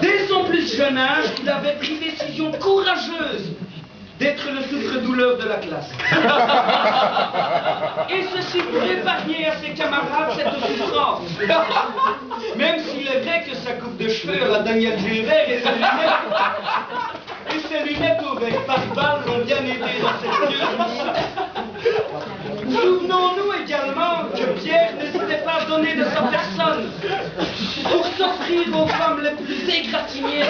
Dès son plus jeune âge, il avait pris décision courageuse d'être le souffre-douleur de la classe. Et ceci pour épargner à ses camarades cette souffrance. Même s'il est vrai que sa coupe de cheveux à la Daniel Gilbert et ses lunettes au verre par balle l'ont bien aidé dans cette pieuse mission. Souvenons-nous également que Pierre n'hésitait pas à donner de sa personne pour s'offrir aux femmes les plus égratignées,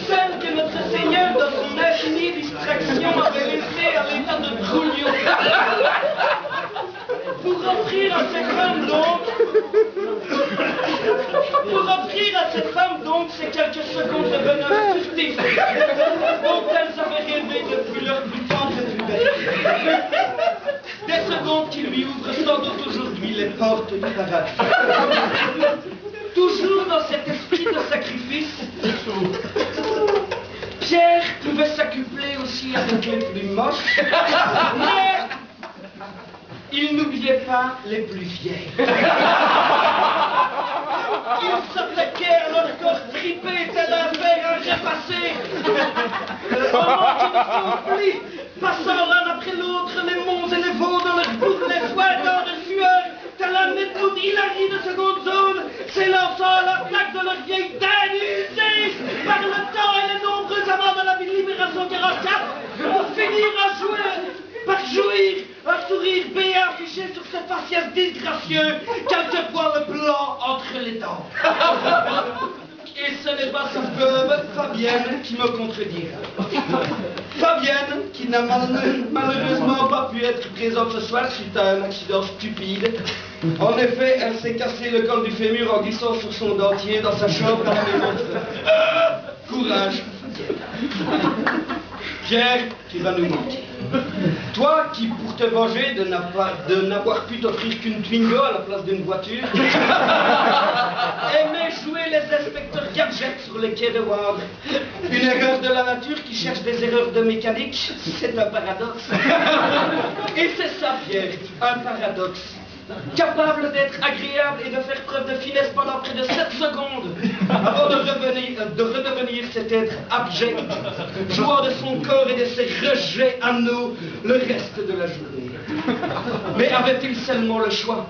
celles que notre Seigneur, dans son infinie distraction, avait laissées à l'état de trouillon, pour offrir à cette femme donc, ces quelques secondes de bonheur furtif dont elles avaient rêvé depuis leur plus tendre puberté. Des secondes qui lui ouvrent sans doute aujourd'hui les portes du paradis. Toujours dans cet esprit de sacrifice, Pierre pouvait s'accoupler aussi avec les plus moches, mais il n'oubliait pas les plus vieilles. Il s'attaquait à leur corps tripé tel un fer à repasser. Au manque de conflit, passant l'un après l'autre les monts et les vaux dans leur bourrelet foisonnant de sueur, tel un méthode hilarie de seconde zone, s'élançant à l'attaque de leur vieille dinde usée par le temps et les nombreux amants de la libération 44, pour finir par jouir un sourire béat affiché sur ce faciès disgracieux, quelquefois le blanc entre les dents. Et ce n'est pas sa veuve, Fabienne, qui me contredira. Fabienne, qui n'a malheureusement pas pu être présente ce soir suite à un accident stupide. En effet, elle s'est cassé le col du fémur en glissant sur son dentier dans sa chambre à la maison de frère. Courage, Pierre, tu vas nous manquer. Toi qui, pour te venger de n'avoir pu t'offrir qu'une Twingo à la place d'une voiture, aimais jouer les inspecteurs gadgets sur les quais de Ward. Une erreur de la nature qui cherche des erreurs de mécanique, c'est un paradoxe. Et c'est ça, Pierre, un paradoxe. Capable d'être agréable et de faire preuve de finesse pendant près de 7 secondes avant de redevenir cet être abject, jouant de son corps et de ses rejets à nous le reste de la journée. Mais avait-il seulement le choix?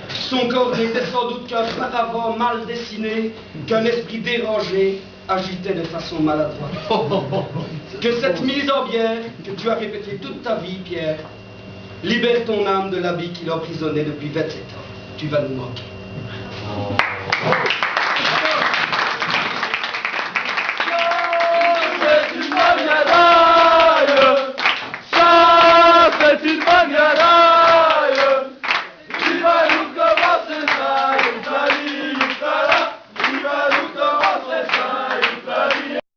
Son corps n'était sans doute qu'un paravent mal dessiné, qu'un esprit dérangé agitait de façon maladroite. Que cette mise en bière que tu as répétée toute ta vie, Pierre, libère ton âme de l'habit qui l'emprisonnait depuis 27 ans. Tu vas nous manquer.